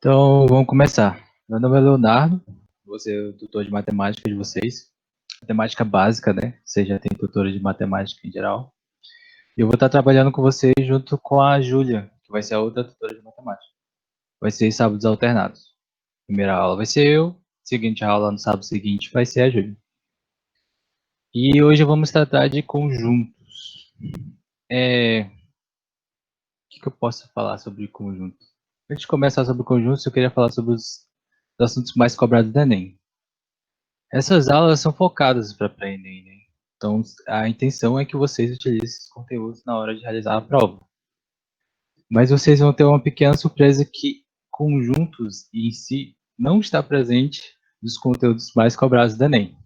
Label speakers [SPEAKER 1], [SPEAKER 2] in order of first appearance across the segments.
[SPEAKER 1] Então, vamos começar. Meu nome é Leonardo, vou ser o tutor de matemática de vocês. Matemática básica, né? Vocês já têm tutores de matemática em geral. E eu vou estar trabalhando com vocês junto com a Júlia, que vai ser a outra tutora de matemática. Vai ser sábados alternados. Primeira aula vai ser eu, seguinte aula no sábado seguinte vai ser a Júlia. E hoje vamos tratar de conjuntos. O que eu posso falar sobre conjuntos? Antes de começar sobre conjuntos, eu queria falar sobre os assuntos mais cobrados do Enem. Essas aulas são focadas para aprender, né? Então, a intenção é que vocês utilizem esses conteúdos na hora de realizar a prova. Mas vocês vão ter uma pequena surpresa que conjuntos em si não está presente nos conteúdos mais cobrados do Enem.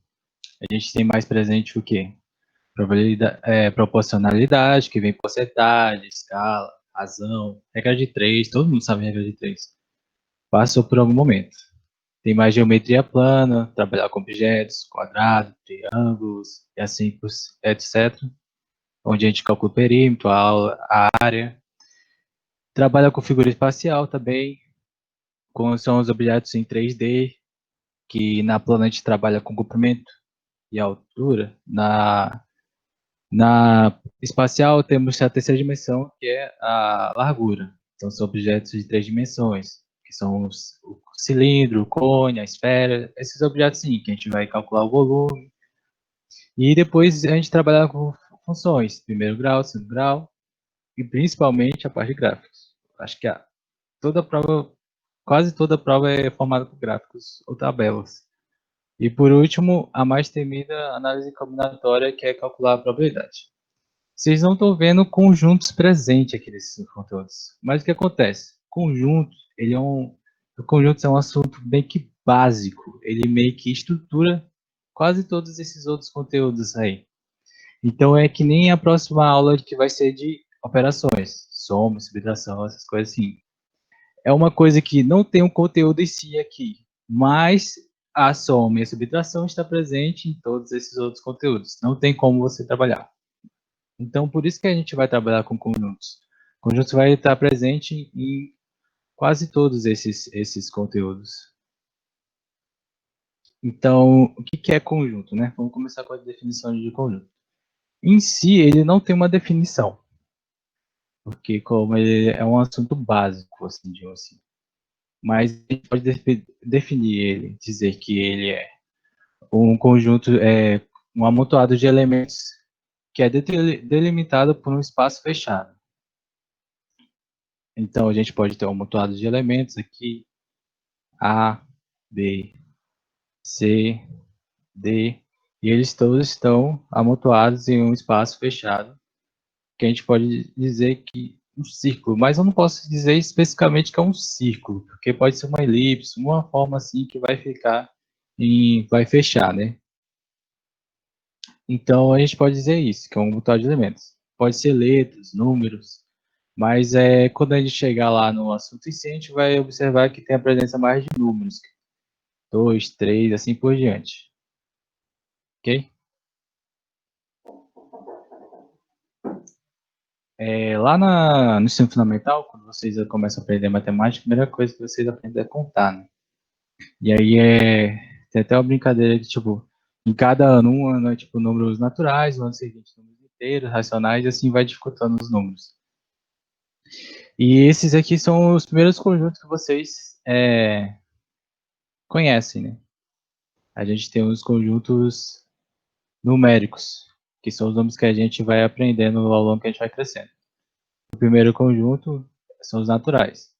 [SPEAKER 1] A gente tem mais presente o quê? Proporcionalidade, que vem porcentagem, escala, razão, regra de 3, todo mundo sabe a regra de 3. Passou por algum momento. Tem mais geometria plana, trabalhar com objetos, quadrados, triângulos, e assim, etc. Onde a gente calcula o perímetro, a área. Trabalha com figura espacial também, com são os objetos em 3D, que na plana a gente trabalha com comprimento e altura. Na espacial temos a terceira dimensão, que é a largura. Então são objetos de 3 dimensões, que são o cilindro, o cone, a esfera, esses objetos sim, que a gente vai calcular o volume. E depois a gente trabalha com funções, primeiro grau, segundo grau, e principalmente a parte de gráficos. Acho que toda prova, quase toda prova é formada por gráficos ou tabelas. E por último, a mais temida análise combinatória, que é calcular a probabilidade. Vocês não estão vendo conjuntos presentes aqui nesses conteúdos. Mas o que acontece? Conjuntos é um assunto bem que básico. Ele meio que estrutura quase todos esses outros conteúdos aí. Então é que nem a próxima aula que vai ser de operações, soma, subtração, essas coisas assim. É uma coisa que não tem um conteúdo em si aqui, mas a soma e a subtração está presente em todos esses outros conteúdos. Não tem como você trabalhar. Então, por isso que a gente vai trabalhar com conjuntos. Conjuntos vai estar presente em quase todos esses conteúdos. Então, o que é conjunto, né? Vamos começar com a definição de conjunto. Em si, ele não tem uma definição, porque como ele é um assunto básico, assim, digamos assim. Mas a gente pode definir ele, dizer que ele é um conjunto, um amontoado de elementos que é delimitado por um espaço fechado. Então, a gente pode ter um amontoado de elementos aqui, A, B, C, D, e eles todos estão amontoados em um espaço fechado, que a gente pode dizer que um círculo, mas eu não posso dizer especificamente que é um círculo, porque pode ser uma elipse, uma forma assim que vai ficar vai fechar, né? Então a gente pode dizer isso, que é um amontoado de elementos. Pode ser letras, números, mas quando a gente chegar lá no assunto em si, a gente vai observar que tem a presença mais de números, 2, 3, assim por diante. Ok? Lá no ensino fundamental, quando vocês começam a aprender matemática, a primeira coisa que vocês aprendem é contar, né? E aí tem até uma brincadeira que, tipo, em cada ano, um ano é tipo números naturais, o ano seguinte números inteiros, racionais, e assim vai dificultando os números. E esses aqui são os primeiros conjuntos que vocês conhecem, né? A gente tem os conjuntos numéricos, que são os números que a gente vai aprendendo ao longo que a gente vai crescendo. O primeiro conjunto são os naturais.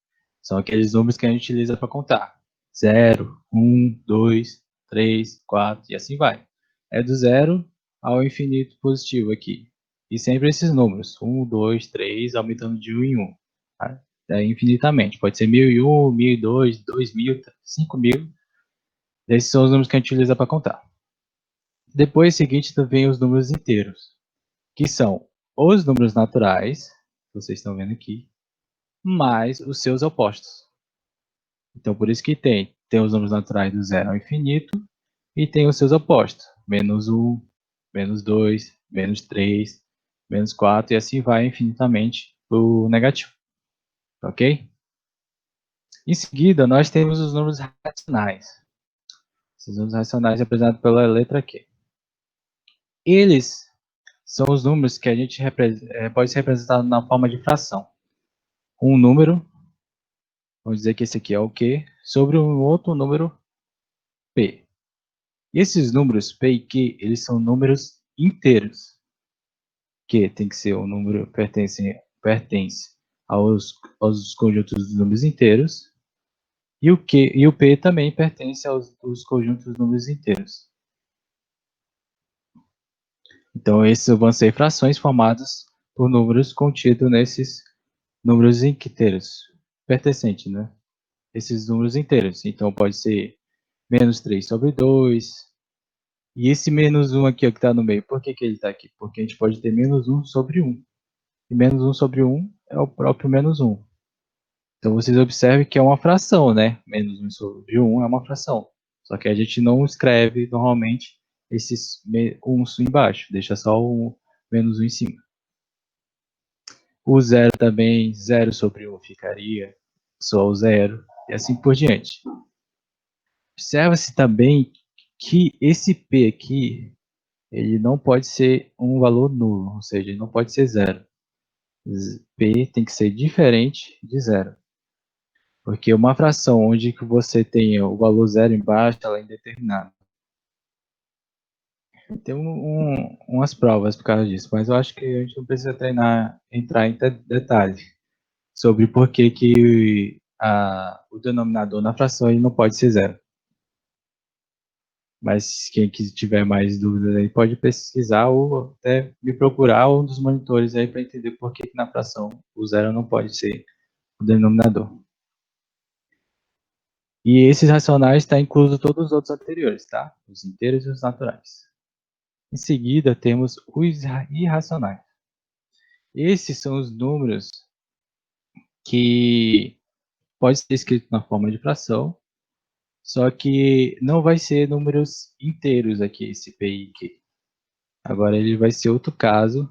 [SPEAKER 1] São aqueles números que a gente utiliza para contar. 0, 1, 2, 3, 4 e assim vai. É do zero ao infinito positivo aqui. E sempre esses números. 1, 2, 3, aumentando de 1 em 1. Tá? Infinitamente. Pode ser 1001, 1002, 2000, 5000. Esses são os números que a gente utiliza para contar. Depois, seguinte, vem os números inteiros, que são os números naturais, que vocês estão vendo aqui, mais os seus opostos. Então, por isso que tem os números naturais do zero ao infinito e tem os seus opostos. Menos 1, menos 2, menos 3, menos 4 e assim vai infinitamente o negativo. Ok? Em seguida, nós temos os números racionais. Esses números racionais representados pela letra Q. Eles são os números que a gente pode ser representado na forma de fração. Um número, vamos dizer que esse aqui é o Q, sobre um outro número P. E esses números P e Q, eles são números inteiros. Q tem que ser um número que pertence aos conjuntos dos números inteiros. E o P também pertence aos conjuntos dos números inteiros. Então, esses vão ser frações formadas por números contidos nesses números inteiros, pertencentes, né? Esses números inteiros. Então, pode ser menos 3 sobre 2. E esse menos 1 aqui, ó, que está no meio, por que ele está aqui? Porque a gente pode ter menos 1 sobre 1. E menos 1 sobre 1 é o próprio menos 1. Então, vocês observem que é uma fração, né? Menos 1 sobre 1 é uma fração. Só que a gente não escreve, normalmente, esses 1 embaixo. Deixa só o menos 1 em cima. O zero também, 0 sobre 1 ficaria só o zero. E assim por diante. Observa-se também que esse P aqui, ele não pode ser um valor nulo. Ou seja, ele não pode ser zero. P tem que ser diferente de zero. Porque uma fração onde que você tenha o valor zero embaixo, ela é indeterminada. Tem umas provas por causa disso, mas eu acho que a gente não precisa entrar em detalhe sobre por que o denominador na fração ele não pode ser zero. Mas quem tiver mais dúvidas aí pode pesquisar ou até me procurar um dos monitores aí para entender por que na fração o zero não pode ser o denominador. E esses racionais está incluso todos os outros anteriores, tá? Os inteiros e os naturais. Em seguida, temos os irracionais. Esses são os números que pode ser escrito na forma de fração, só que não vai ser números inteiros aqui, esse P e Q. Agora ele vai ser outro caso,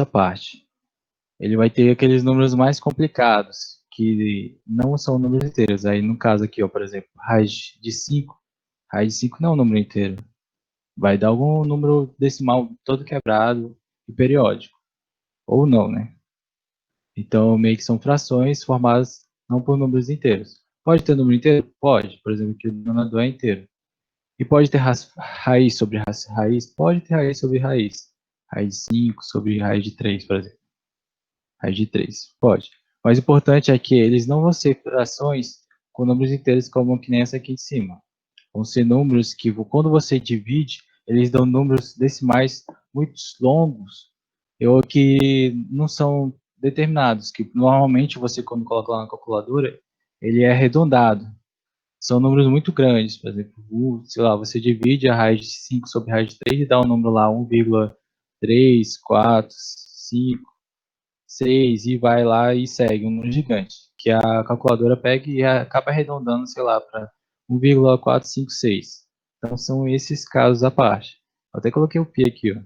[SPEAKER 1] à parte. Ele vai ter aqueles números mais complicados, que não são números inteiros. Aí no caso aqui, ó, por exemplo, raiz de 5 não é um número inteiro. Vai dar algum número decimal todo quebrado e periódico. Ou não, né? Então, meio que são frações formadas não por números inteiros. Pode ter número inteiro? Pode. Por exemplo, aqui o denominador é inteiro. E pode ter raiz sobre raiz? Pode ter raiz sobre raiz. Raiz de 5 sobre raiz de 3, por exemplo. Raiz de 3. Pode. Mas o importante é que eles não vão ser frações com números inteiros como que nem essa aqui de cima. Vão ser números que, quando você divide, eles dão números decimais muito longos ou que não são determinados, que normalmente você, quando coloca lá na calculadora, ele é arredondado. São números muito grandes, por exemplo, sei lá, você divide a raiz de 5 sobre a raiz de 3 e dá um número lá 1,3, 4, 5, 6 e vai lá e segue um número gigante, que a calculadora pega e acaba arredondando, sei lá, para 1,456. Então são esses casos à parte. Eu até coloquei o pi aqui, ó.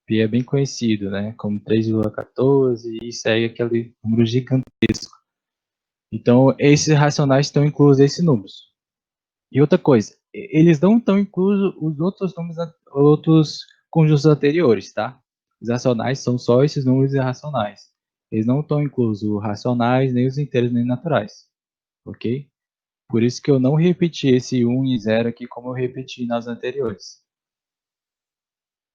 [SPEAKER 1] Pi é bem conhecido, né, como 3,14 e segue aquele número gigantesco. Então esses racionais estão inclusos esses números. E outra coisa, eles não estão inclusos os outros números, outros conjuntos anteriores, tá? Os racionais são só esses números irracionais. Eles não estão inclusos os racionais, nem os inteiros, nem naturais, ok? Por isso que eu não repeti esse 1 e 0 aqui como eu repeti nas anteriores.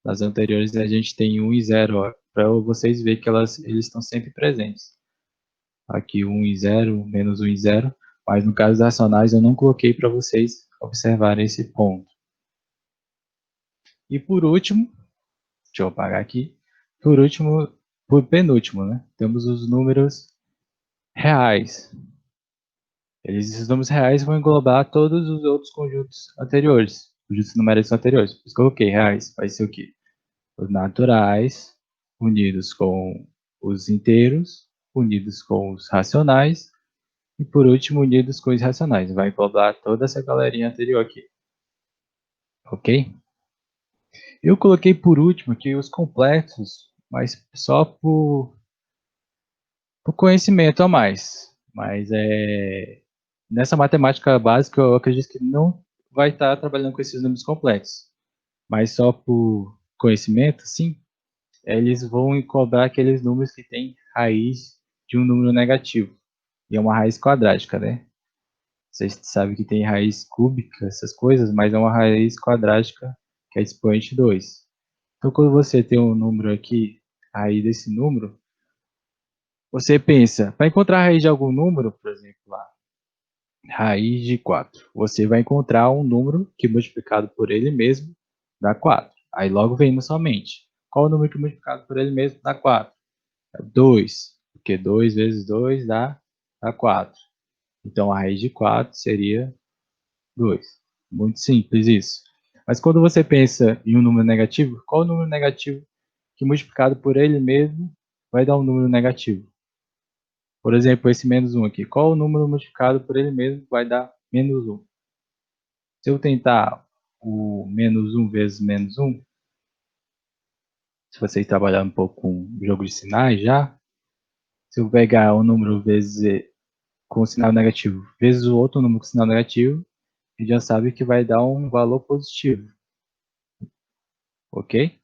[SPEAKER 1] Nas anteriores a gente tem 1 e 0, para vocês verem que eles estão sempre presentes. Aqui 1 e 0, menos 1 e 0, mas no caso das racionais eu não coloquei para vocês observarem esse ponto. E por último, deixa eu apagar aqui, por penúltimo, né? Temos os números reais. Esses números reais vão englobar todos os outros conjuntos anteriores, conjuntos numéricos anteriores. Por isso que eu coloquei reais, vai ser o quê? Os naturais, unidos com os inteiros, unidos com os racionais, e por último, unidos com os irracionais. Vai englobar toda essa galerinha anterior aqui. Ok? Eu coloquei por último aqui os complexos, mas só o conhecimento a mais. Mas nessa matemática básica, eu acredito que não vai estar trabalhando com esses números complexos. Mas só por conhecimento, sim, eles vão cobrar aqueles números que têm raiz de um número negativo. E é uma raiz quadrática, né? Vocês sabem que tem raiz cúbica, essas coisas, mas é uma raiz quadrática que é expoente 2. Então, quando você tem um número aqui, a raiz desse número, você pensa, para encontrar a raiz de algum número, por exemplo, lá, raiz de 4, você vai encontrar um número que multiplicado por ele mesmo dá 4. Aí logo vem na sua mente. Qual o número que multiplicado por ele mesmo dá 4? 2, porque 2 vezes 2 dá 4. Então a raiz de 4 seria 2. Muito simples isso. Mas quando você pensa em um número negativo, qual o número negativo que multiplicado por ele mesmo vai dar um número negativo? Por exemplo, esse menos 1 aqui. Qual o número multiplicado por ele mesmo vai dar menos 1? Se eu tentar o menos 1 vezes menos 1, se vocês trabalharem um pouco com jogo de sinais já, se eu pegar um número vezes com sinal negativo vezes o outro número com sinal negativo, a gente já sabe que vai dar um valor positivo, ok?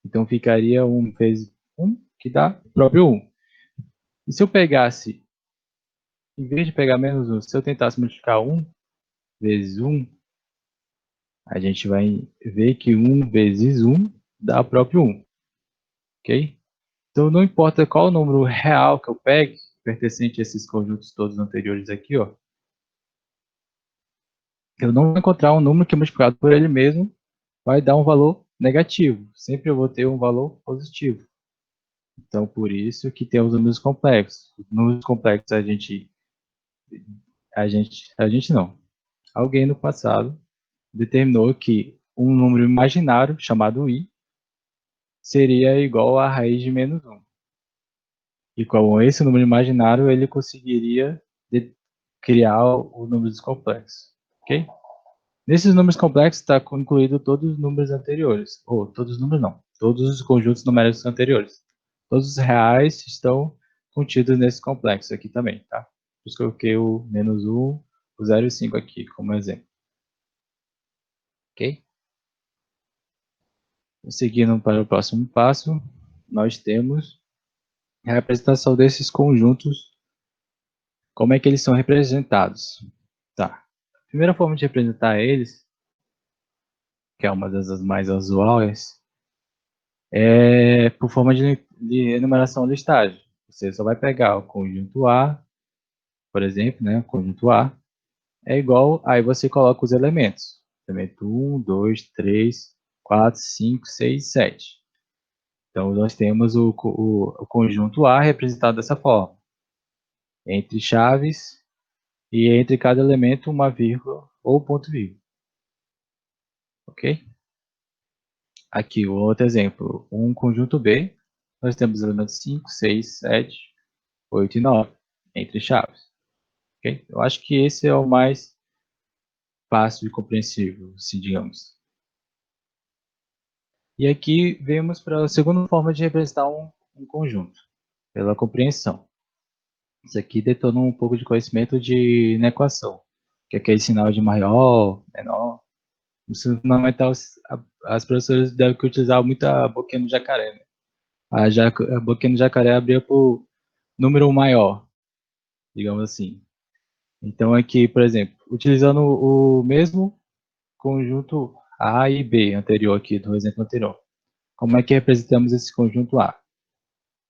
[SPEAKER 1] Então ficaria 1 vezes 1, que dá o próprio 1. E se eu pegasse, em vez de pegar menos 1, se eu tentasse multiplicar 1 vezes 1, a gente vai ver que 1 vezes 1 dá o próprio 1, ok? Então não importa qual o número real que eu pegue, pertencente a esses conjuntos todos anteriores aqui, ó, eu não vou encontrar um número que multiplicado por ele mesmo vai dar um valor negativo. Sempre eu vou ter um valor positivo. Então, por isso que tem os números complexos. Os números complexos a gente não. Alguém no passado determinou que um número imaginário chamado i seria igual à raiz de menos 1. E com esse número imaginário ele conseguiria criar o números complexos, ok? Nesses números complexos está incluído todos os números anteriores, ou todos os números não, todos os conjuntos numéricos anteriores. Todos os reais estão contidos nesse complexo aqui também, tá? Por isso que eu coloquei o menos 1, o 0 e 5 aqui como exemplo. Ok? Seguindo para o próximo passo, nós temos a representação desses conjuntos, como é que eles são representados. Tá. A primeira forma de representar eles, que é uma das mais usuais, é por forma de enumeração listagem. Você só vai pegar o conjunto A, por exemplo, né? O conjunto A é igual, aí você coloca os elementos. Elemento 1, 2, 3, 4, 5, 6, 7. Então, nós temos o conjunto A representado dessa forma. Entre chaves e entre cada elemento uma vírgula ou ponto vírgula. Ok? Aqui, o outro exemplo. Um conjunto B, nós temos elementos 5, 6, 7, 8 e 9, entre chaves. Okay? Eu acho que esse é o mais fácil e compreensível, se digamos. E aqui vemos para a segunda forma de representar um conjunto, pela compreensão. Isso aqui detona um pouco de conhecimento de equação, que é aquele sinal de maior, menor. No ensino fundamental, as professoras devem utilizar muito a boquinha do jacaré. Né? A boquinha do jacaré abria para o número maior, digamos assim. Então aqui, por exemplo, utilizando o mesmo conjunto A e B anterior aqui, do exemplo anterior. Como é que representamos esse conjunto A?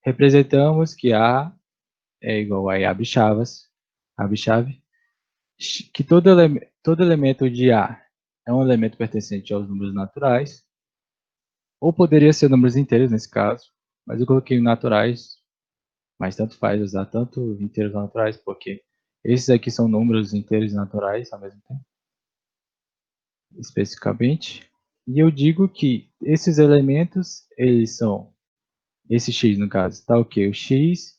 [SPEAKER 1] Representamos que A é igual a chave, que todo elemento de A é um elemento pertencente aos números naturais, ou poderia ser números inteiros nesse caso, mas eu coloquei naturais, mas tanto faz usar tanto inteiros ou naturais, porque esses aqui são números inteiros e naturais ao mesmo tempo, especificamente. E eu digo que esses elementos, eles são, esse x no caso, está o quê? O x,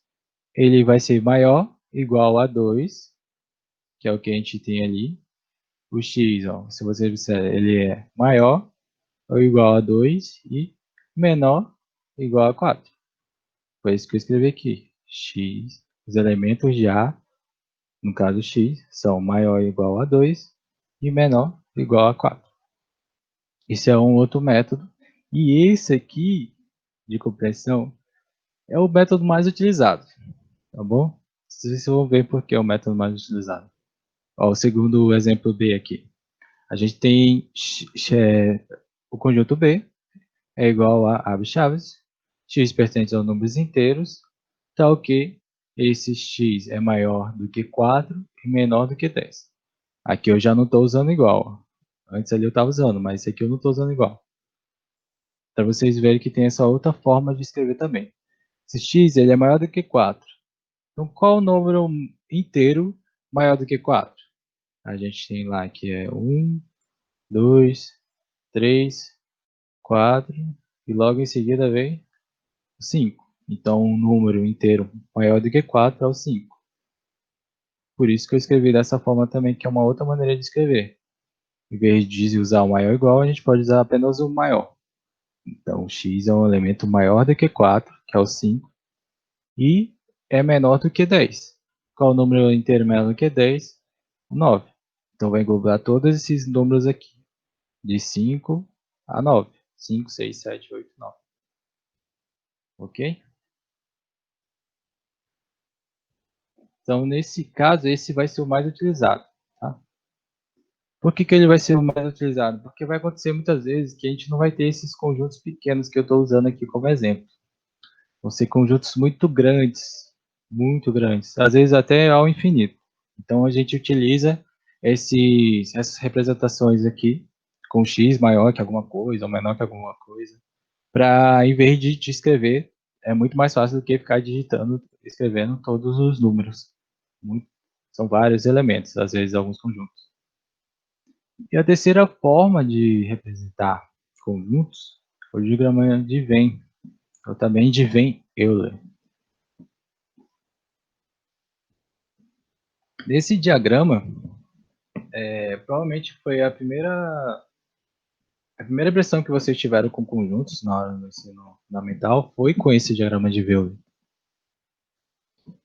[SPEAKER 1] ele vai ser maior, igual a 2, que é o que a gente tem ali. O x, ó, se você observar, ele é maior ou igual a 2 e menor igual a 4. Foi isso que eu escrevi aqui. X os elementos de A, no caso x, são maior ou igual a 2 e menor ou igual a 4. Isso é um outro método. E esse aqui, de compreensão, é o método mais utilizado, tá bom? Vocês vão ver por que é o método mais utilizado. Ó, o segundo exemplo B aqui. A gente tem o conjunto B é igual a abre chaves, x pertence aos números inteiros, tal que esse x é maior do que 4 e menor do que 10. Aqui eu já não estou usando igual. Antes ali eu estava usando, mas esse aqui eu não estou usando igual. Para vocês verem que tem essa outra forma de escrever também. Esse x ele é maior do que 4. Então qual o número inteiro maior do que 4? A gente tem lá que é 1, 2, 3, 4 e logo em seguida vem 5. Então, um número inteiro maior do que 4 é o 5. Por isso que eu escrevi dessa forma também, que é uma outra maneira de escrever. Em vez de usar o maior ou igual, a gente pode usar apenas o maior. Então, x é um elemento maior do que 4, que é o 5, e é menor do que 10. Qual o número inteiro menor do que 10? O 9. Então, vai englobar todos esses números aqui, de 5 a 9. 5, 6, 7, 8, 9. Ok? Então, nesse caso, esse vai ser o mais utilizado. Tá? Por que, que ele vai ser o mais utilizado? Porque vai acontecer muitas vezes que a gente não vai ter esses conjuntos pequenos que eu estou usando aqui como exemplo. Vão ser conjuntos muito grandes, às vezes até ao infinito. Então, a gente utiliza essas representações aqui, com x maior que alguma coisa, ou menor que alguma coisa, para, em vez de escrever, é muito mais fácil do que ficar digitando, escrevendo todos os números. Muito, são vários elementos, às vezes alguns conjuntos. E a terceira forma de representar conjuntos é o diagrama de Venn, ou também de Venn-Euler. Nesse diagrama, provavelmente foi a primeira impressão que vocês tiveram com conjuntos na hora do ensino fundamental foi com esse diagrama de Venn.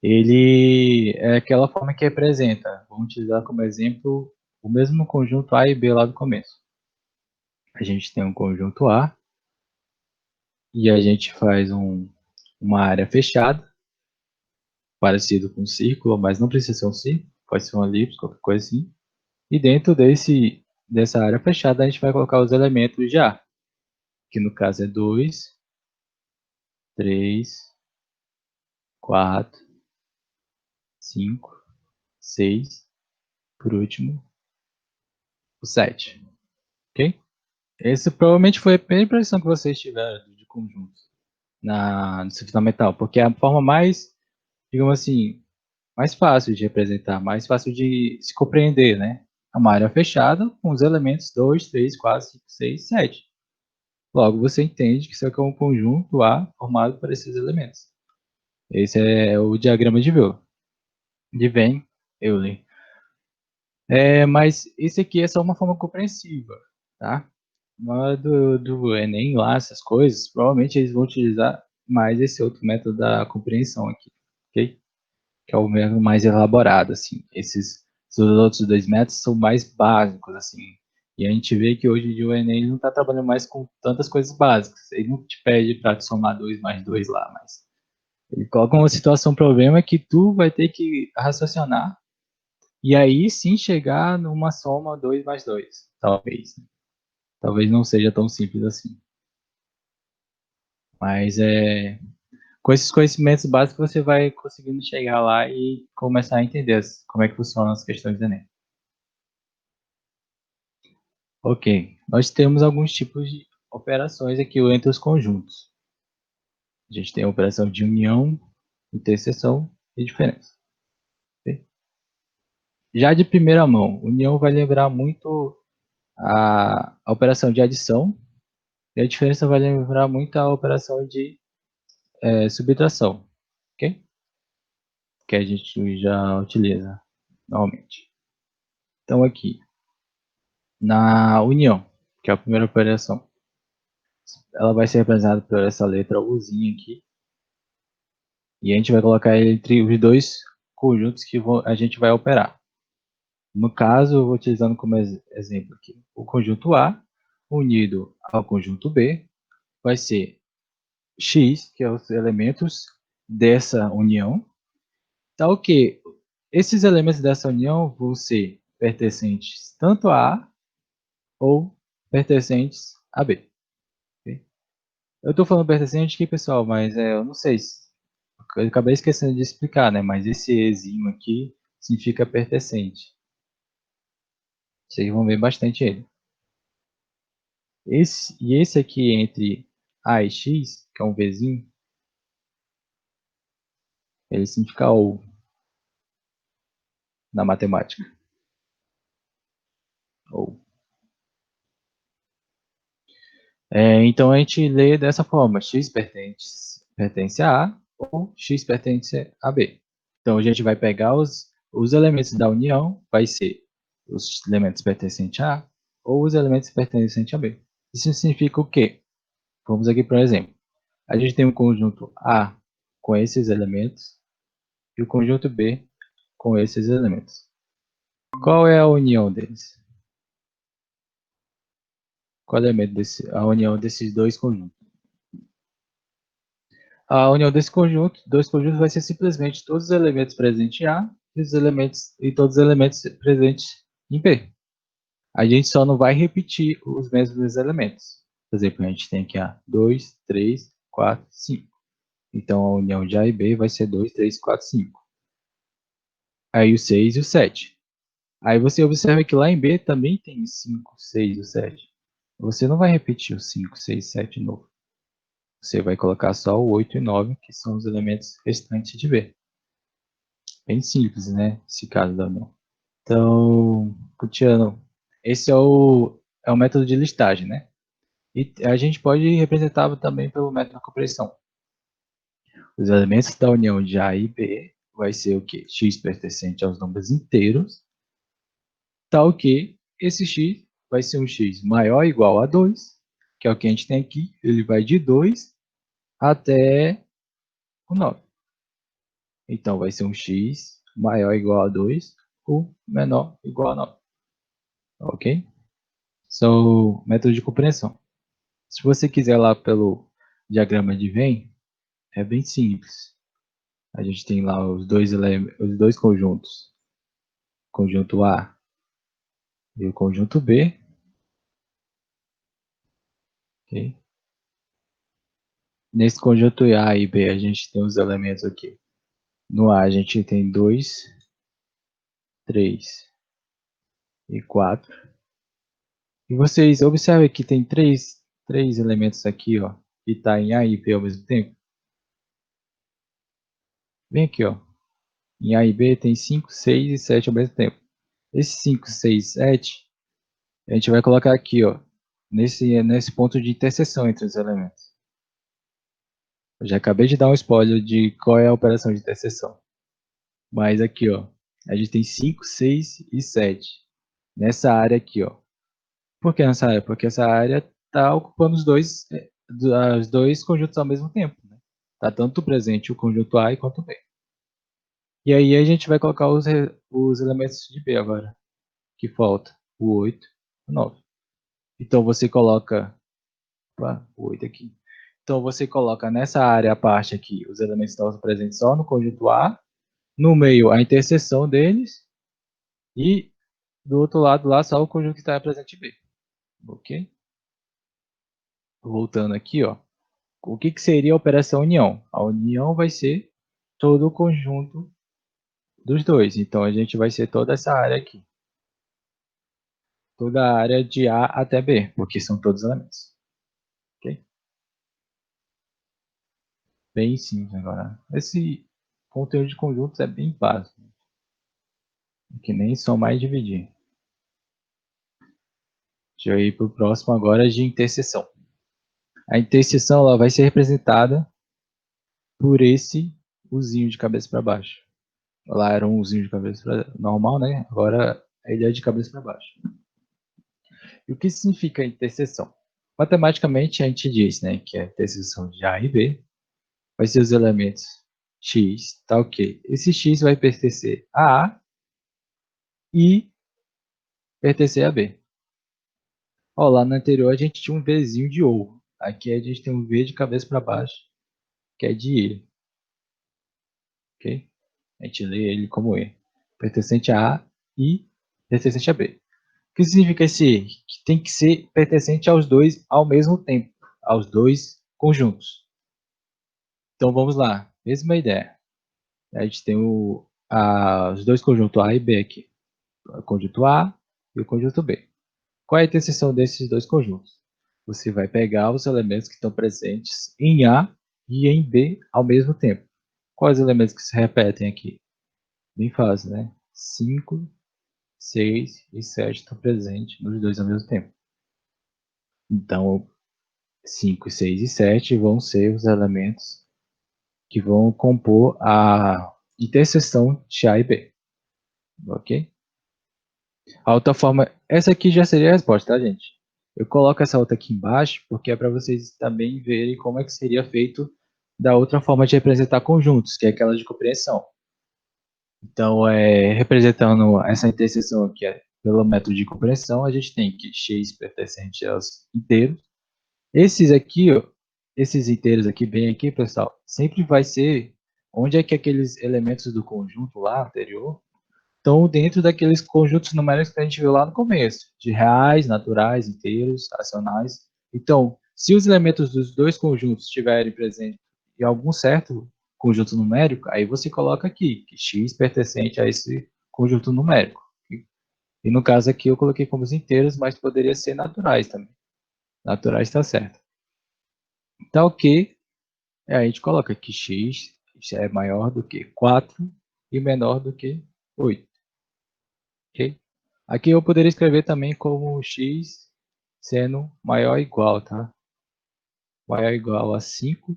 [SPEAKER 1] Ele é aquela forma que representa, vamos utilizar como exemplo o mesmo conjunto A e B lá do começo. A gente tem um conjunto A e a gente faz uma área fechada, parecido com um círculo, mas não precisa ser um círculo, pode ser um elipse, qualquer coisa assim. E dentro dessa área fechada a gente vai colocar os elementos de A, que no caso é 2, 3, 4, 5, 6, por último, o 7. Ok? Essa provavelmente foi a primeira impressão que vocês tiveram de conjunto no ensino fundamental, porque é a forma mais, digamos assim, mais fácil de representar, mais fácil de se compreender, né? É uma área fechada com os elementos 2, 3, 4, 5, 6, 7. Logo, você entende que isso aqui é um conjunto A formado por esses elementos. Esse é o diagrama de Venn, Euler. Mas esse aqui é só uma forma compreensiva, tá? Na hora do Enem lá, essas coisas, provavelmente eles vão utilizar mais esse outro método da compreensão aqui, ok? Que é o método mais elaborado, assim. Esses outros dois métodos são mais básicos, assim. E a gente vê que hoje em dia o Enem não está trabalhando mais com tantas coisas básicas. Ele não te pede para somar 2 mais 2 lá, mas ele coloca uma situação, problema que tu vai ter que raciocinar e aí sim chegar numa soma 2 mais 2, talvez. Talvez não seja tão simples assim. Mas com esses conhecimentos básicos você vai conseguindo chegar lá e começar a entender como é que funcionam as questões do Enem. Ok, nós temos alguns tipos de operações aqui entre os conjuntos. A gente tem a operação de união, interseção e diferença. Ok? Já de primeira mão, união vai lembrar muito a operação de adição e a diferença vai lembrar muito a operação de subtração, ok? Que a gente já utiliza normalmente. Então aqui, na união, que é a primeira operação, ela vai ser representada por essa letra Uzinha aqui. E a gente vai colocar ele entre os dois conjuntos que a gente vai operar. No caso, eu vou utilizando como exemplo aqui o conjunto A unido ao conjunto B vai ser x, que é os elementos dessa união, tal que esses elementos dessa união vão ser pertencentes tanto a A ou pertencentes a B. Okay? Eu estou falando pertencente aqui, pessoal, mas eu não sei se eu acabei esquecendo de explicar, né? Mas esse ezinho aqui significa pertencente. Vocês vão ver bastante ele. Esse aqui entre A e X, que é um Vzinho, ele significa ou na matemática. Ou. Então a gente lê dessa forma: x pertence a A ou x pertence a B. Então a gente vai pegar os elementos da união, vai ser os elementos pertencentes a A ou os elementos pertencentes a B. Isso significa o quê? Vamos aqui para um exemplo. A gente tem um conjunto A com esses elementos e o conjunto B com esses elementos. Qual é a união deles? Qual é o elemento a união desses dois conjuntos? A união desse conjunto, dois conjuntos, vai ser simplesmente todos os elementos presentes em A e todos os elementos presentes em B. A gente só não vai repetir os mesmos elementos. Por exemplo, a gente tem aqui A 2, 3, 4, 5. Então a união de A e B vai ser 2, 3, 4, 5. Aí o 6 e o 7. Aí você observa que lá em B também tem 5, 6 e o 7. Você não vai repetir o 5, 6, 7 de novo. Você vai colocar só o 8 e 9, que são os elementos restantes de B. Bem simples, né? Esse caso da união. Então, continuando, esse é o método de listagem, né? E a gente pode representar também pelo método de compressão. Os elementos da união de A e B vai ser o quê? X pertencente aos números inteiros, tal que esse x vai ser um x maior ou igual a 2, que é o que a gente tem aqui. Ele vai de 2 até o 9. Então, vai ser um x maior ou igual a 2 ou menor ou igual a 9. Ok? São métodos de compreensão. Se você quiser lá pelo diagrama de Venn, é bem simples. A gente tem lá os dois conjuntos. O conjunto A e o conjunto B. Okay? Nesse conjunto A e B, a gente tem os elementos aqui. No A, a gente tem 2, 3 e 4. E vocês observem que tem três elementos aqui, ó, que está em A e B ao mesmo tempo. Vem aqui, ó. Em A e B tem 5, 6 e 7 ao mesmo tempo. Esses 5, 6 e 7, a gente vai colocar aqui, ó, nesse ponto de interseção entre os elementos. Eu já acabei de dar um spoiler de qual é a operação de interseção. Mas aqui, ó, a gente tem 5, 6 e 7 nessa área aqui, ó. Por que nessa área? Porque essa área está ocupando os dois conjuntos ao mesmo tempo. Né? Tá tanto presente o conjunto A quanto B. E aí a gente vai colocar os elementos de B agora, que falta o 8 e o 9. Então você coloca o 8 aqui. Então você coloca nessa área a parte aqui, os elementos estão presentes só no conjunto A, no meio a interseção deles e do outro lado lá só o conjunto que está presente em B. Ok? Voltando aqui, ó. O que seria a operação união? A união vai ser todo o conjunto dos dois. Então a gente vai ser toda essa área aqui. Toda a área de A até B, porque são todos elementos. Ok? Bem simples agora. Esse conteúdo de conjuntos é bem básico. Que nem só mais dividir. Deixa eu ir para o próximo agora de interseção. A interseção ela vai ser representada por esse uzinho de cabeça para baixo. Lá era um uzinho de cabeça normal, né? Agora ele é de cabeça para baixo. E o que significa interseção? Matematicamente a gente diz, né, que a interseção de A e B vai ser os elementos X, tá ok. Esse X vai pertencer a A e pertencer a B. Ó, lá no anterior a gente tinha um Vzinho de ovo. Aqui a gente tem um V de cabeça para baixo, que é de E. Ok? A gente lê ele como E. Pertencente a A e pertencente a B. O que significa esse E? Que tem que ser pertencente aos dois ao mesmo tempo. Aos dois conjuntos. Então vamos lá. Mesma ideia. A gente tem os dois conjuntos A e B aqui. O conjunto A e o conjunto B. Qual é a interseção desses dois conjuntos? Você vai pegar os elementos que estão presentes em A e em B ao mesmo tempo. Quais elementos que se repetem aqui? Bem fácil, né? 5, 6 e 7 estão presentes nos dois ao mesmo tempo. Então, 5, 6 e 7 vão ser os elementos que vão compor a interseção de A e B. Ok? A outra forma, essa aqui já seria a resposta, tá, gente? Eu coloco essa outra aqui embaixo porque é para vocês também verem como é que seria feito da outra forma de representar conjuntos, que é aquela de compreensão. Então, representando essa interseção aqui pelo método de compreensão, a gente tem que x pertencente aos inteiros. Esses aqui, ó, esses inteiros aqui, bem aqui, pessoal, sempre vai ser onde é que aqueles elementos do conjunto lá anterior estão dentro daqueles conjuntos numéricos que a gente viu lá no começo, de reais, naturais, inteiros, racionais. Então, se os elementos dos dois conjuntos estiverem presentes em algum certo conjunto numérico, aí você coloca aqui, que x pertencente a esse conjunto numérico. E no caso aqui eu coloquei como os inteiros, mas poderia ser naturais também. Naturais está certo. Então, ok, a gente coloca que x é maior do que 4 e menor do que 8. Ok? Aqui eu poderia escrever também como x sendo maior ou igual, tá? Maior ou igual a 5,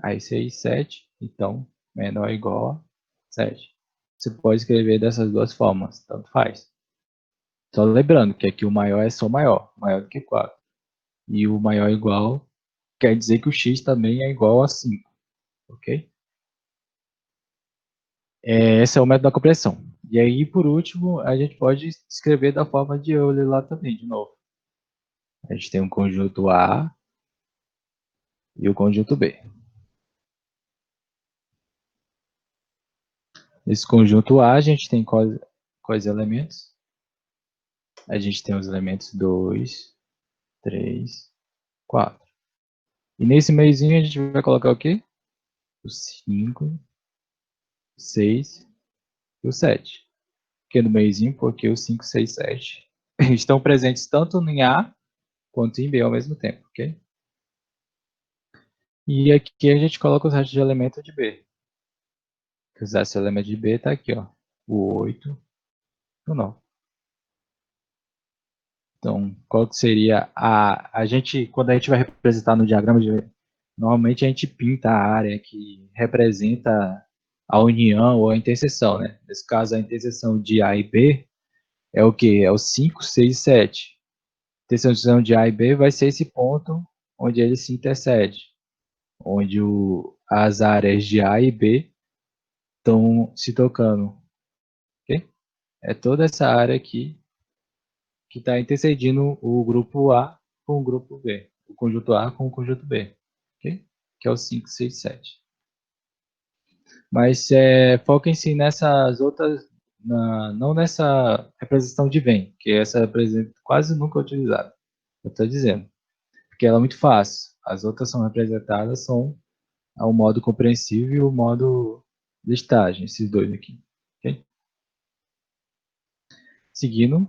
[SPEAKER 1] aí 6, 7, então menor ou igual a 7. Você pode escrever dessas duas formas, tanto faz. Só lembrando que aqui o maior é só maior, maior do que 4. E o maior ou igual quer dizer que o x também é igual a 5, ok? Esse é o método da compressão. E aí, por último, a gente pode escrever da forma de Euler lá também, de novo. A gente tem um conjunto A e o conjunto B. Nesse conjunto A, a gente tem quais elementos? A gente tem os elementos 2, 3, 4. E nesse meiozinho a gente vai colocar o quê? O 5, o 6 e o 7. Porque no meiozinho, porque o 5, 6 e 7 estão presentes tanto em A quanto em B ao mesmo tempo, ok? E aqui a gente coloca os restos de elementos de B. Os restos de elementos de B está aqui, ó. O 8 e o 9. Então, qual que seria a gente, quando a gente vai representar no diagrama de normalmente a gente pinta a área que representa a união ou a interseção, né? Nesse caso, a interseção de A e B é o quê? É o 5, 6 e 7. A interseção de A e B vai ser esse ponto onde ele se intercede, onde as áreas de A e B estão se tocando, ok? É toda essa área aqui que está intercedindo o grupo A com o grupo B, o conjunto A com o conjunto B, ok? Que é o 5, 6, 7. Mas foquem-se nessas outras, não nessa representação de Venn, que essa representação quase nunca é utilizada. Eu estou dizendo, porque ela é muito fácil. As outras são representadas são o modo compreensível e o modo listagem, esses dois aqui. Okay? Seguindo,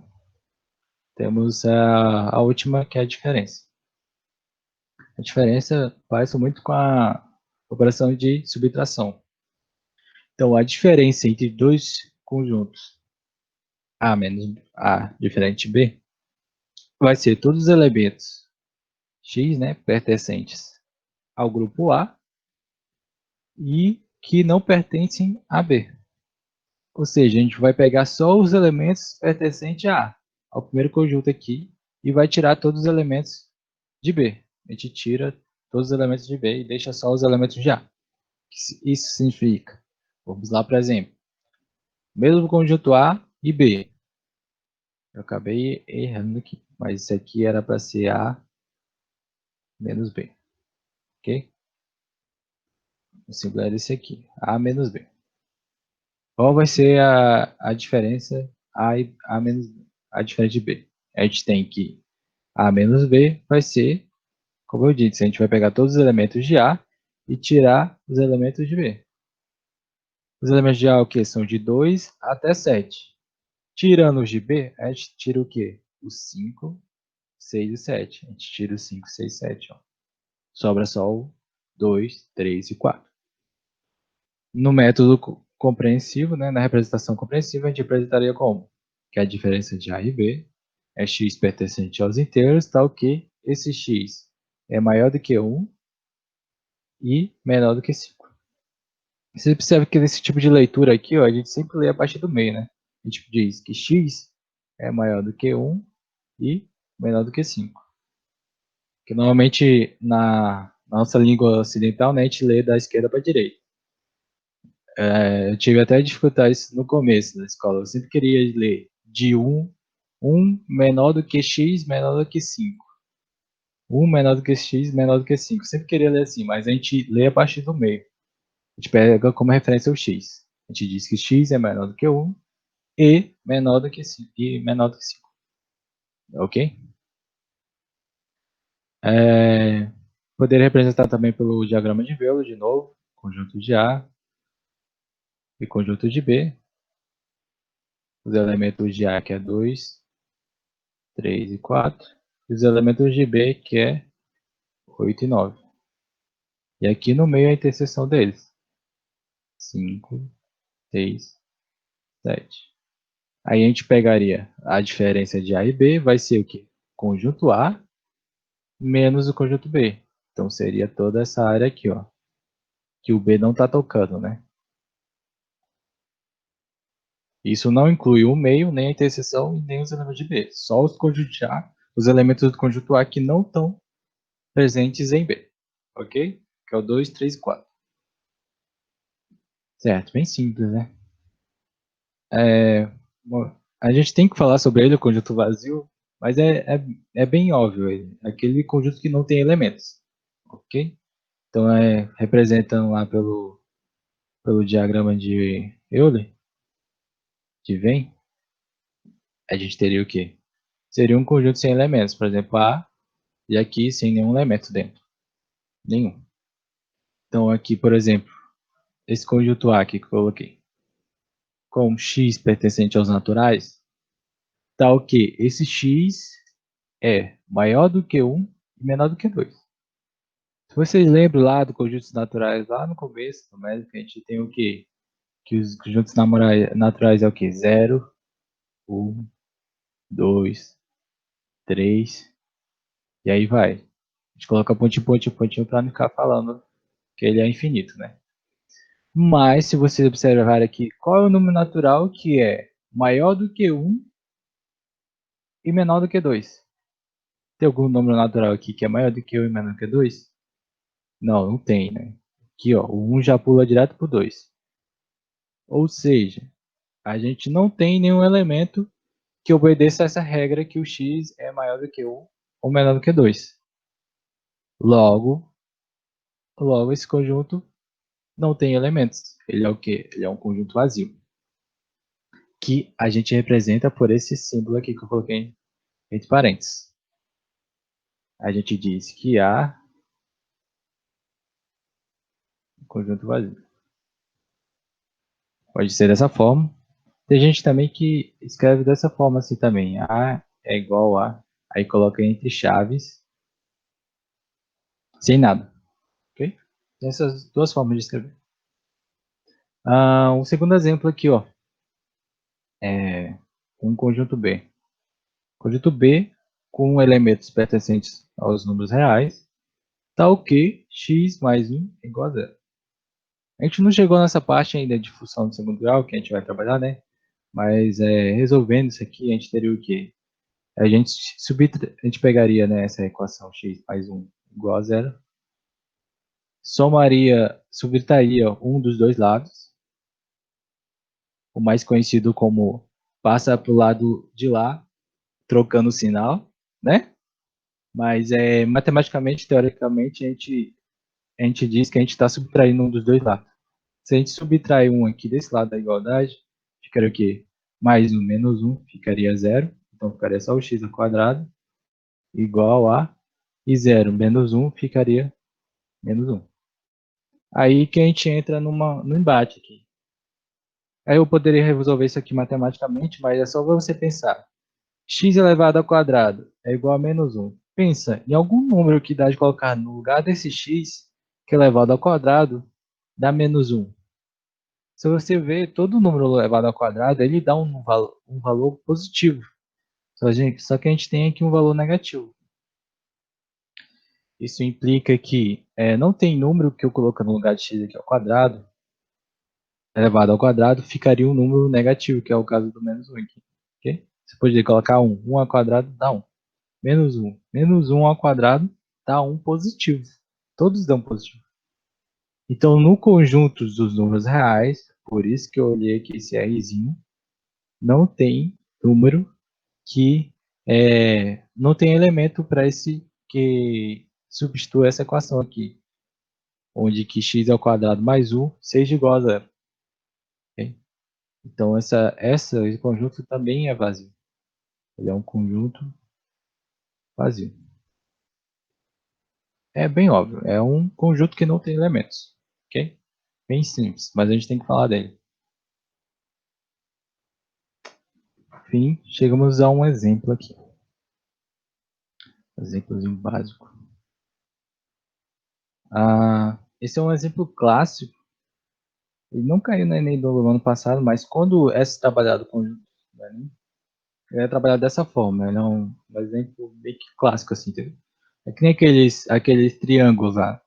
[SPEAKER 1] temos a última, que é a diferença. A diferença faz muito com a operação de subtração. Então, a diferença entre dois conjuntos A menos A diferente de B vai ser todos os elementos X, né, pertencentes ao grupo A e que não pertencem a B. Ou seja, a gente vai pegar só os elementos pertencentes a A, ao primeiro conjunto aqui, e vai tirar todos os elementos de B. A gente tira todos os elementos de B e deixa só os elementos de A. que isso significa? Vamos lá, por exemplo. Mesmo conjunto A e B. Eu acabei errando aqui, mas isso aqui era para ser A menos B, ok? O símbolo era esse aqui, A menos B. Qual vai ser a diferença A menos B? A diferença de B? A gente tem que A menos B vai ser, como eu disse, a gente vai pegar todos os elementos de A e tirar os elementos de B. Os elementos de A o que? São de 2 até 7. Tirando os de B, a gente tira o quê? Os 5, 6 e 7. A gente tira os 5, 6 e 7. Ó. Sobra só o 2, 3 e 4. No método compreensivo, né, na representação compreensiva, a gente representaria como? Que a diferença de A e B é x pertencente aos inteiros, tal que esse x é maior do que 1 e menor do que 5. Você observa que nesse tipo de leitura aqui, ó, a gente sempre lê a partir do meio, né? A gente diz que x é maior do que 1 e menor do que 5. Que normalmente na nossa língua ocidental, né, a gente lê da esquerda para a direita. Eu tive até dificuldade isso no começo da escola. Eu sempre queria ler de 1 menor do que x menor do que 5. 1 menor do que x menor do que 5. Eu sempre queria ler assim, mas a gente lê a partir do meio. A gente pega como referência o x. A gente diz que x é menor do que 1 e menor do que 5. E menor do que 5. Ok? Poderia representar também pelo diagrama de Euler, de novo. Conjunto de A e conjunto de B. Os elementos de A, que é 2, 3 e 4. E os elementos de B, que é 8 e 9. E aqui no meio a interseção deles. 5, 6, 7. Aí a gente pegaria a diferença de A e B, vai ser o quê? Conjunto A menos o conjunto B. Então seria toda essa área aqui, ó, que o B não está tocando, né? Isso não inclui o meio, nem a interseção, nem os elementos de B. Só os conjuntos A, os elementos do conjunto A que não estão presentes em B. Ok? Que é o 2, 3 e 4. Certo, bem simples, né? Bom, a gente tem que falar sobre ele, o conjunto vazio, mas é bem óbvio ele. Aquele conjunto que não tem elementos. Ok? Então, representam lá pelo diagrama de Euler, de Venn, a gente teria o quê? Seria um conjunto sem elementos, por exemplo, A, e aqui sem nenhum elemento dentro. Nenhum. Então, aqui, por exemplo, esse conjunto A aqui que eu coloquei, com x pertencente aos naturais, tal que esse x é maior do que 1 e menor do que 2. Se vocês lembram lá do conjuntos naturais, lá no começo do médico, a gente tem o quê? Que os conjuntos naturais é o quê? 0, 1, 2, 3, e aí vai. A gente coloca pontinho, pontinho, pontinho para não ficar falando que ele é infinito, né? Mas, se vocês observarem aqui, qual é o número natural que é maior do que 1 e menor do que 2? Tem algum número natural aqui que é maior do que 1 e menor do que 2? Não, não tem, né? Aqui, ó, o 1 já pula direto para o 2. Ou seja, a gente não tem nenhum elemento que obedeça a essa regra que o x é maior do que 1 ou menor do que 2. Logo, esse conjunto não tem elementos. Ele é o quê? Ele é um conjunto vazio. Que a gente representa por esse símbolo aqui que eu coloquei entre parênteses. A gente diz que há um conjunto vazio. Pode ser dessa forma. Tem gente também que escreve dessa forma assim também. A é igual a, aí coloca entre chaves, sem nada. Ok? Tem essas duas formas de escrever. Um segundo exemplo aqui, ó, é um conjunto B. Conjunto B com elementos pertencentes aos números reais, tal que x mais 1 é igual a zero. A gente não chegou nessa parte ainda de função de segundo grau, que a gente vai trabalhar, né? Mas resolvendo isso aqui, a gente teria o quê? A gente pegaria, né, essa equação x mais 1 igual a zero subtraía um dos dois lados, o mais conhecido como passa para o lado de lá, trocando o sinal, né? Mas matematicamente, teoricamente, a gente diz que a gente está subtraindo um dos dois lados. Se a gente subtrair um aqui desse lado da igualdade, ficaria o quê? Mais um menos um ficaria zero. Então ficaria só o x ao quadrado igual a, e zero menos um ficaria menos um. Aí que a gente entra no embate aqui. Aí eu poderia resolver isso aqui matematicamente, mas é só você pensar. X elevado ao quadrado é igual a menos um. Pensa em algum número que dá de colocar no lugar desse x, que é elevado ao quadrado, dá menos um. Se você ver todo número elevado ao quadrado, ele dá um valor positivo. Só que a gente tem aqui um valor negativo. Isso implica que não tem número que eu coloco no lugar de x aqui ao quadrado, elevado ao quadrado, ficaria um número negativo, que é o caso do menos 1 aqui. Okay? Você poderia colocar 1. 1 ao quadrado dá 1. Menos 1. Menos 1 ao quadrado dá 1 positivo. Todos dão positivo. Então, no conjunto dos números reais, por isso que eu olhei aqui esse Rzinho, não tem número que não tem elemento para esse que substitua essa equação aqui, onde que x ao quadrado mais 1 seja igual a zero. Okay? Então, esse conjunto também é vazio. Ele é um conjunto vazio. É bem óbvio, é um conjunto que não tem elementos. Ok? Bem simples, mas a gente tem que falar dele. Enfim, chegamos a um exemplo aqui. Exemplozinho básico. Esse é um exemplo clássico. Ele não caiu no Enem do ano passado, mas quando é trabalhado com conjunto do Enem, ele é trabalhado dessa forma. Ele é um exemplo bem que clássico, assim, entendeu? É que nem aqueles triângulos lá.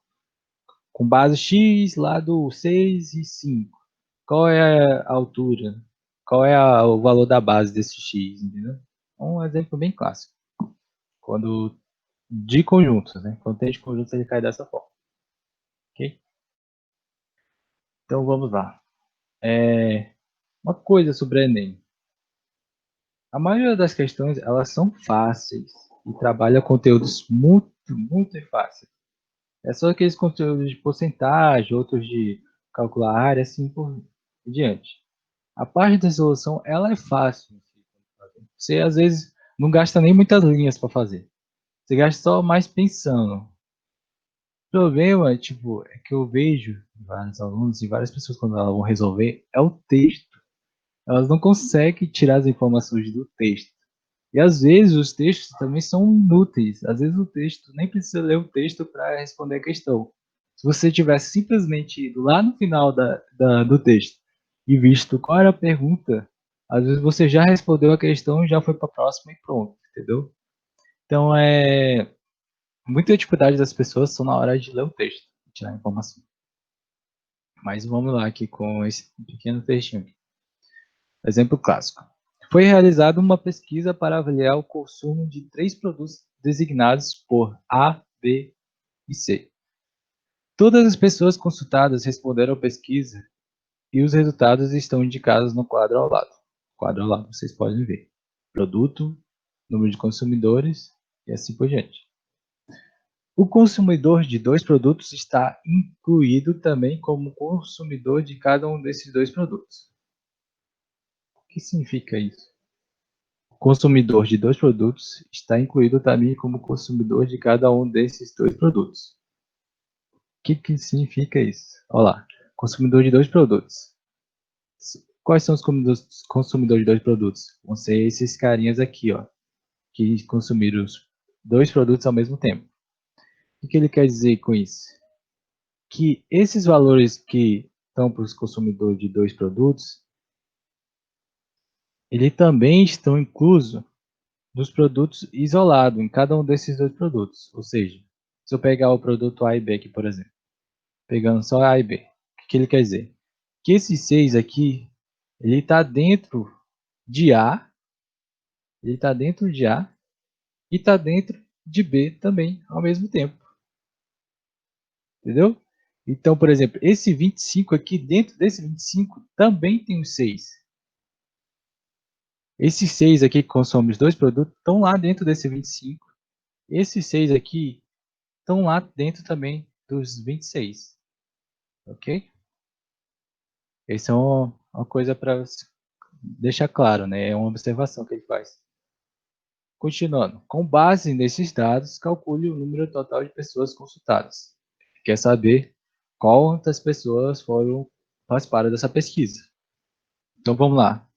[SPEAKER 1] Com base x, lado 6 e 5. Qual é a altura? Qual é o valor da base desse x, entendeu? É um exemplo bem clássico. Quando de conjuntos, né? Quando tem de conjuntos, ele cai dessa forma. Ok? Então vamos lá. Uma coisa sobre o Enem. A maioria das questões, elas são fáceis e trabalha conteúdos muito, muito fáceis. É só aqueles conteúdos de porcentagem, outros de calcular área, assim por diante. A parte da resolução, ela é fácil. Você, às vezes, não gasta nem muitas linhas para fazer. Você gasta só mais pensando. O problema, tipo, é que eu vejo vários alunos e várias pessoas quando elas vão resolver, é o texto. Elas não conseguem tirar as informações do texto. E às vezes os textos também são inúteis. Às vezes o texto nem precisa ler o texto para responder a questão. Se você tivesse simplesmente ido lá no final do texto e visto qual era a pergunta, às vezes você já respondeu a questão, já foi para a próxima e pronto, entendeu? Então muita dificuldade das pessoas são na hora de ler o texto, tirar a informação. Mas vamos lá aqui com esse pequeno textinho aqui. Exemplo clássico. Foi realizada uma pesquisa para avaliar o consumo de 3 produtos designados por A, B e C. Todas as pessoas consultadas responderam à pesquisa e os resultados estão indicados no quadro ao lado. Quadro ao lado vocês podem ver. Produto, número de consumidores e assim por diante. O consumidor de 2 produtos está incluído também como consumidor de cada um desses 2 produtos. O que significa isso? O consumidor de 2 produtos está incluído também como consumidor de cada um desses 2 produtos. O que significa isso? Olha lá, consumidor de 2 produtos. Quais são os consumidores de 2 produtos? Vão ser esses carinhas aqui, ó, que consumiram os 2 produtos ao mesmo tempo. O que ele quer dizer com isso? Que esses valores que estão para os consumidores de 2 produtos, ele também estão inclusos dos produtos isolados em cada um desses 2 produtos. Ou seja, se eu pegar o produto A e B aqui, por exemplo, pegando só A e B, o que ele quer dizer? Que esse 6 aqui, ele está dentro de A, ele está dentro de A e está dentro de B também ao mesmo tempo. Entendeu? Então, por exemplo, esse 25 aqui, dentro desse 25, também tem os 6. Esses 6 aqui que consomem os dois produtos estão lá dentro desse 25. Esses 6 aqui estão lá dentro também dos 26. Ok? Essa é uma coisa para deixar claro, né? É uma observação que ele faz. Continuando. Com base nesses dados, calcule o número total de pessoas consultadas. Quer saber quantas pessoas participaram dessa pesquisa? Então vamos lá.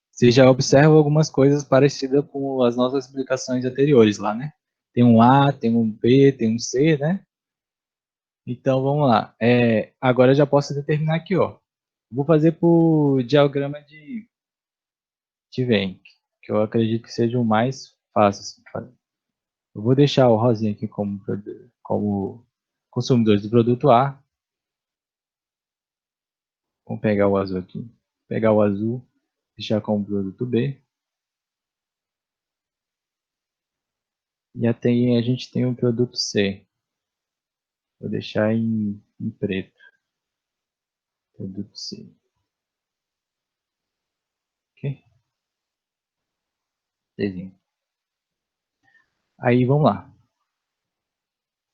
[SPEAKER 1] Você já observa algumas coisas parecidas com as nossas explicações anteriores lá, né? Tem um A, tem um B, tem um C, né? Então vamos lá. Agora eu já posso determinar aqui, ó. Vou fazer por diagrama de Venn, que eu acredito que seja o mais fácil assim, de fazer. Eu vou deixar o rosinha aqui como consumidores do produto A. Vamos pegar o azul aqui. Pegar o azul, deixar como produto B. E até aí a gente tem o produto C. Vou deixar em preto. Produto C. Ok? Desenho. Aí vamos lá.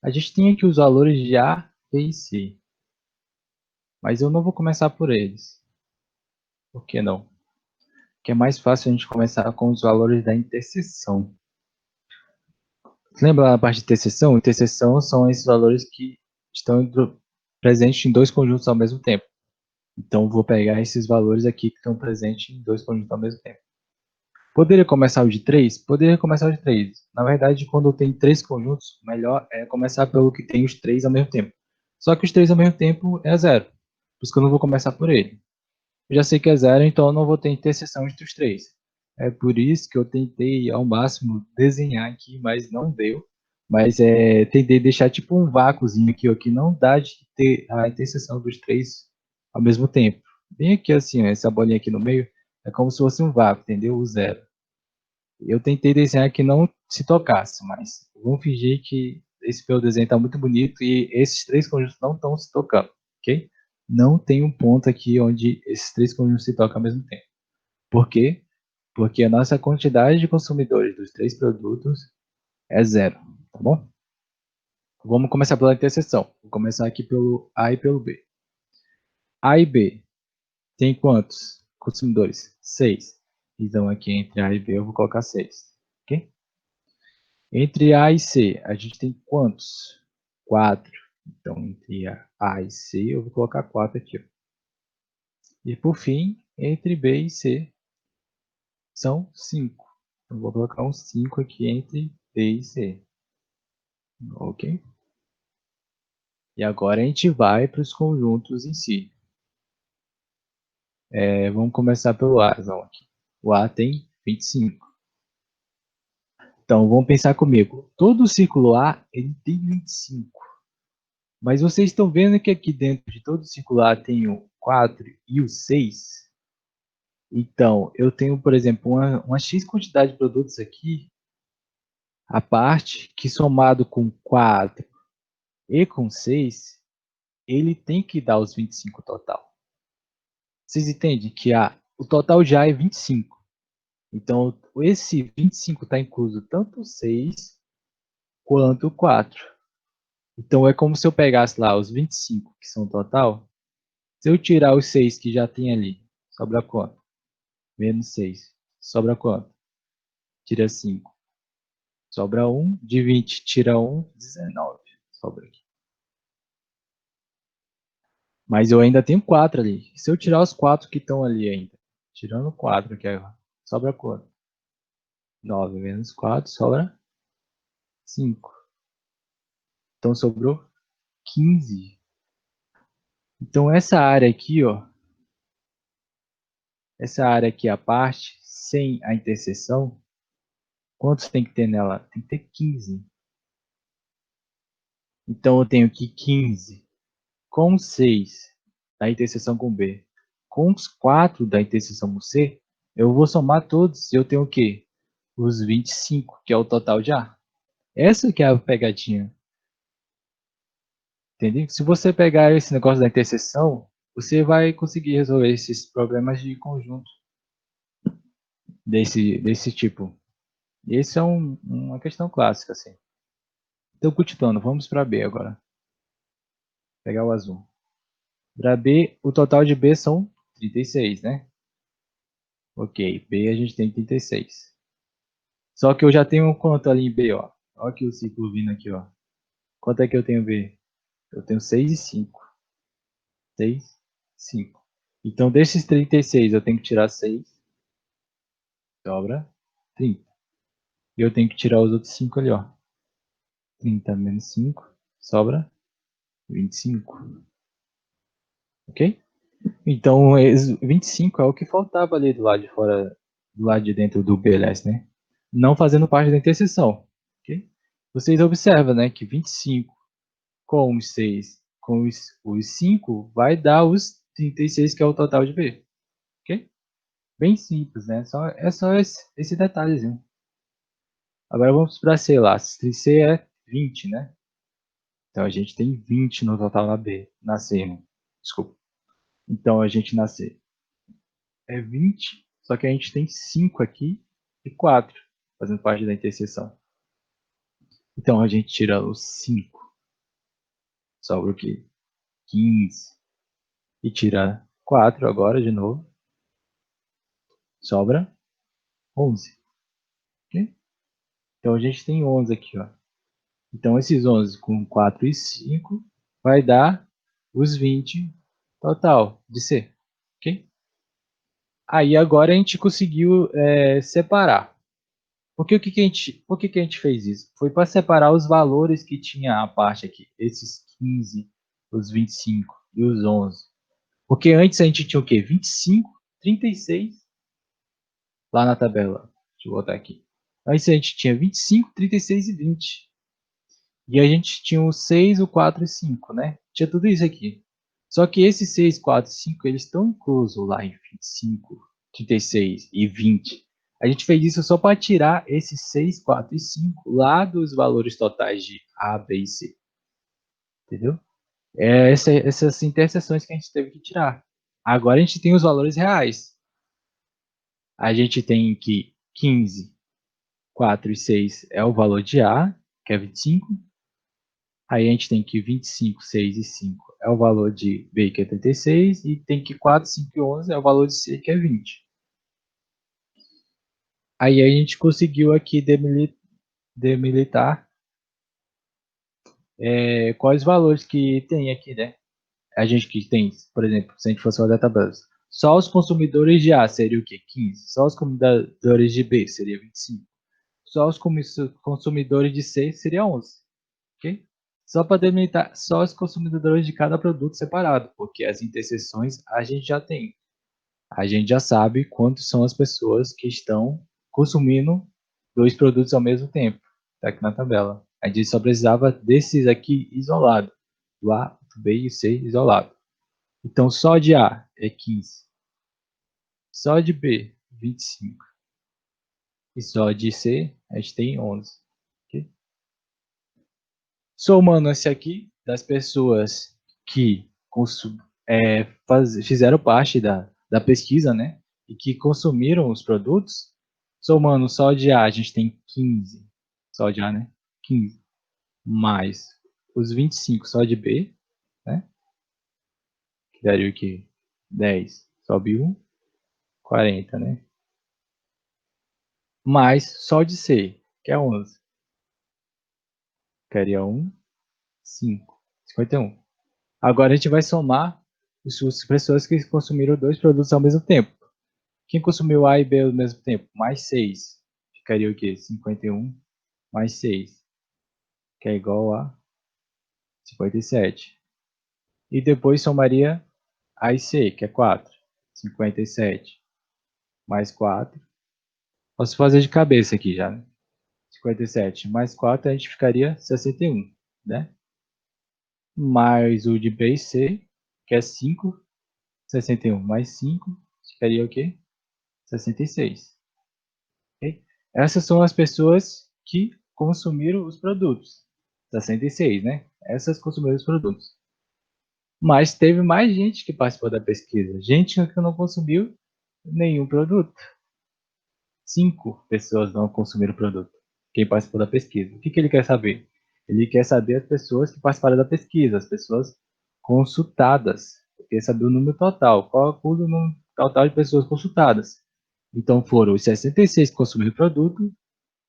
[SPEAKER 1] A gente tem aqui os valores de A, B e C. Mas eu não vou começar por eles. Por que não? Porque é mais fácil a gente começar com os valores da interseção. Lembra lá na parte de interseção? Interseção são esses valores que estão presentes em dois conjuntos ao mesmo tempo. Então, vou pegar esses valores aqui que estão presentes em dois conjuntos ao mesmo tempo. Poderia começar o de 3? Poderia começar o de 3. Na verdade, quando eu tenho três conjuntos, o melhor é começar pelo que tem os três ao mesmo tempo. Só que os três ao mesmo tempo é zero. Por isso que eu não vou começar por ele. Eu já sei que é zero, então eu não vou ter interseção entre os três. É por isso que eu tentei ao máximo desenhar aqui, mas não deu. Mas tentei deixar tipo um vácuozinho aqui, ó, que não dá de ter a interseção dos três ao mesmo tempo. Bem aqui assim, ó, essa bolinha aqui no meio, é como se fosse um vácuo, entendeu? O zero. Eu tentei desenhar que não se tocasse, mas vamos fingir que esse meu desenho está muito bonito e esses três conjuntos não estão se tocando, ok? Não tem um ponto aqui onde esses três conjuntos se tocam ao mesmo tempo. Por quê? Porque a nossa quantidade de consumidores dos três produtos é zero, tá bom? Vamos começar pela interseção. Vou começar aqui pelo A e pelo B. A e B tem quantos consumidores? 6. Então aqui entre A e B eu vou colocar 6, ok? Entre A e C, a gente tem quantos? 4. Então, entre A e C, eu vou colocar 4 aqui. Ó. E, por fim, entre B e C, são 5. Eu vou colocar um 5 aqui entre B e C. Ok? E agora a gente vai para os conjuntos em si. Vamos começar pelo A. Aqui. O A tem 25. Então, vamos pensar comigo. Todo círculo A ele tem 25. Mas vocês estão vendo que aqui dentro de todo circular tem o 4 e o 6. Então, eu tenho, por exemplo, uma X quantidade de produtos aqui, a parte que somado com 4 e com 6, ele tem que dar os 25 total. Vocês entendem que o total já é 25. Então, esse 25 está incluso tanto o 6 quanto o 4. Então, é como se eu pegasse lá os 25, que são o total. Se eu tirar os 6 que já tem ali, sobra quanto? Menos 6. Sobra quanto? Tira 5. Sobra 1. De 20, tira 1. 19. Sobra aqui. Mas eu ainda tenho 4 ali. Se eu tirar os 4 que estão ali ainda, tirando 4 aqui agora, sobra quanto? 9 menos 4, sobra 5. Então sobrou 15. Então essa área aqui, ó, essa área aqui, a parte sem a interseção, quantos tem que ter nela? Tem que ter 15. Então eu tenho aqui 15 com 6 da interseção com B, com os 4 da interseção com C, eu vou somar todos e eu tenho o quê? Os 25, que é o total de A. Essa que é a pegadinha. Entendeu? Se você pegar esse negócio da interseção, você vai conseguir resolver esses problemas de conjunto desse tipo. Esse é uma questão clássica, assim. Então, continuando, vamos para B agora. Pegar o azul. Para B, o total de B são 36, né? Ok, B a gente tem 36. Só que eu já tenho quanto ali em B, ó. Olha aqui o ciclo vindo aqui, ó. Quanto é que eu tenho B? Eu tenho 6 e 5. 6, 5. Então, desses 36, eu tenho que tirar 6. Sobra 30. E eu tenho que tirar os outros 5 ali, ó. 30 menos 5, sobra 25. Ok? Então, 25 é o que faltava ali do lado de fora, do lado de dentro do BLS, né? Não fazendo parte da interseção. Ok? Vocês observam, né, que 25 com os 6, com os 5, vai dar os 36, que é o total de B. Ok? Bem simples, né? É só esse detalhezinho. Agora vamos para C lá. C é 20, né? Então a gente tem 20 no total na B. Na C, né? Desculpa. Então a gente na C é 20, só que a gente tem 5 aqui e 4 fazendo parte da interseção. Então a gente tira os 5, sobra o quê? 15. E tira 4 agora de novo, sobra 11. Ok? Então a gente tem 11 aqui, ó. Então esses 11 com 4 e 5 vai dar os 20 total de C. Ok? Aí agora a gente conseguiu separar. Por que a gente fez isso? Foi para separar os valores que tinha a parte aqui, esses 15, os 25 e os 11. Porque antes a gente tinha o quê? 25, 36 lá na tabela. Deixa eu botar aqui. Antes a gente tinha 25, 36 e 20. E a gente tinha o 6, o 4 e 5, né? Tinha tudo isso aqui. Só que esses 6, 4 e 5, eles estão inclusos lá em 25, 36 e 20. A gente fez isso só para tirar esses 6, 4 e 5 lá dos valores totais de A, B e C. Entendeu? Essas interseções que a gente teve que tirar. Agora a gente tem os valores reais. A gente tem que 15, 4 e 6 é o valor de A, que é 25. Aí a gente tem que 25, 6 e 5 é o valor de B, que é 36, e tem que 4, 5 e 11 é o valor de C, que é 20. Aí a gente conseguiu aqui demilitar quais valores que tem aqui, né? A gente que tem, por exemplo, se a gente fosse olhar a tabela, só os consumidores de A seria o quê? 15. Só os consumidores de B seria 25. Só os consumidores de C seria 11. Ok? Só para delimitar só os consumidores de cada produto separado, porque as interseções a gente já tem. A gente já sabe quantos são as pessoas que estão consumindo dois produtos ao mesmo tempo. Está aqui na tabela. A gente só precisava desses aqui isolado. Do A, do B e o C isolado. Então só de A é 15. Só de B, 25. E só de C a gente tem 11. Okay? Somando esse aqui, das pessoas que fizeram parte da pesquisa, né? E que consumiram os produtos, somando só de A, a gente tem 15. Só de A, né? 15. Mais os 25 só de B, né? Que daria o quê? 10. Sobe 1, 40, né? Mais só de C, que é 11. Ficaria 1, 5. 51. Agora a gente vai somar as pessoas que consumiram dois produtos ao mesmo tempo. Quem consumiu A e B ao mesmo tempo? Mais 6. Ficaria o quê? 51 mais 6, que é igual a 57. E depois somaria A e C, que é 4. 57 mais 4. Posso fazer de cabeça aqui já, né? 57 mais 4, a gente ficaria 61, né? Mais o de B e C, que é 5. 61 mais 5, ficaria o quê? 66. Okay? Essas são as pessoas que consumiram os produtos. 66, né? essas consumiram os produtos. Mas teve mais gente que participou da pesquisa. Gente que não consumiu nenhum produto. 5 pessoas não consumiram o produto. Quem participou da pesquisa. O que ele quer saber? Ele quer saber as pessoas que participaram da pesquisa, as pessoas consultadas. Ele quer saber o número total. Qual é o número total de pessoas consultadas? Então foram os 66 que consumiram o produto,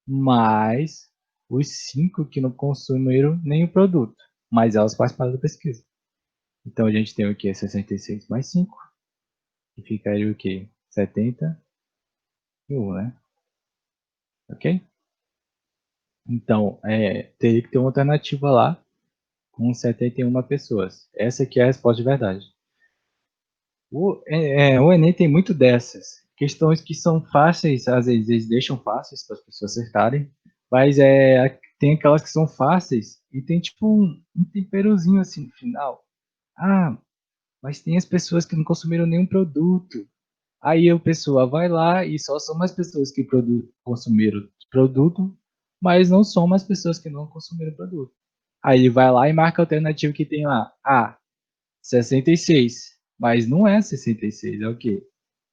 [SPEAKER 1] mais os 5 que não consumiram nenhum produto. Mas elas participaram da pesquisa. Então a gente tem o que? 66 mais 5. Que ficaria o que? 71, né? Ok? Então, teria que ter uma alternativa lá com 71 pessoas. Essa aqui é a resposta de verdade. O Enem tem muito dessas. Questões que são fáceis, às vezes eles deixam fáceis para as pessoas acertarem, mas tem aquelas que são fáceis e tem tipo um temperozinho assim no final. Ah, mas tem as pessoas que não consumiram nenhum produto. Aí a pessoa vai lá e só são mais pessoas que consumiram produto, mas não são mais pessoas que não consumiram produto. Aí ele vai lá e marca a alternativa que tem lá. Ah, 66. Mas não é 66, é o quê?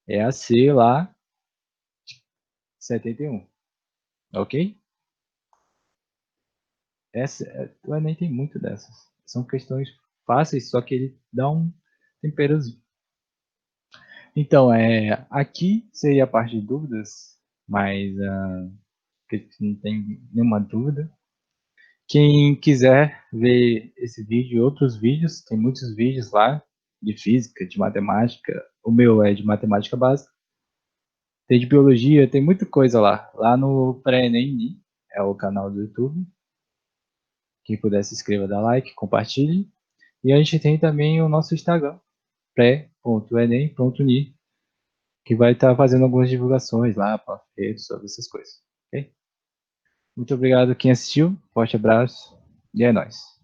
[SPEAKER 1] É a C lá, 71. Ok? O Enem tem muito dessas. São questões fáceis, só que ele dá um temperozinho. Então, aqui seria a parte de dúvidas, mas que não tem nenhuma dúvida. Quem quiser ver esse vídeo e outros vídeos, tem muitos vídeos lá de física, de matemática. O meu é de matemática básica. Tem de biologia, tem muita coisa lá. Lá no Pré-ENEM, é o canal do YouTube. Quem puder se inscreva, dá like, compartilhe. E a gente tem também o nosso Instagram, pré.enem.uni, que vai estar fazendo algumas divulgações lá para redes sobre essas coisas. Ok? Muito obrigado quem assistiu. Forte abraço e é nóis.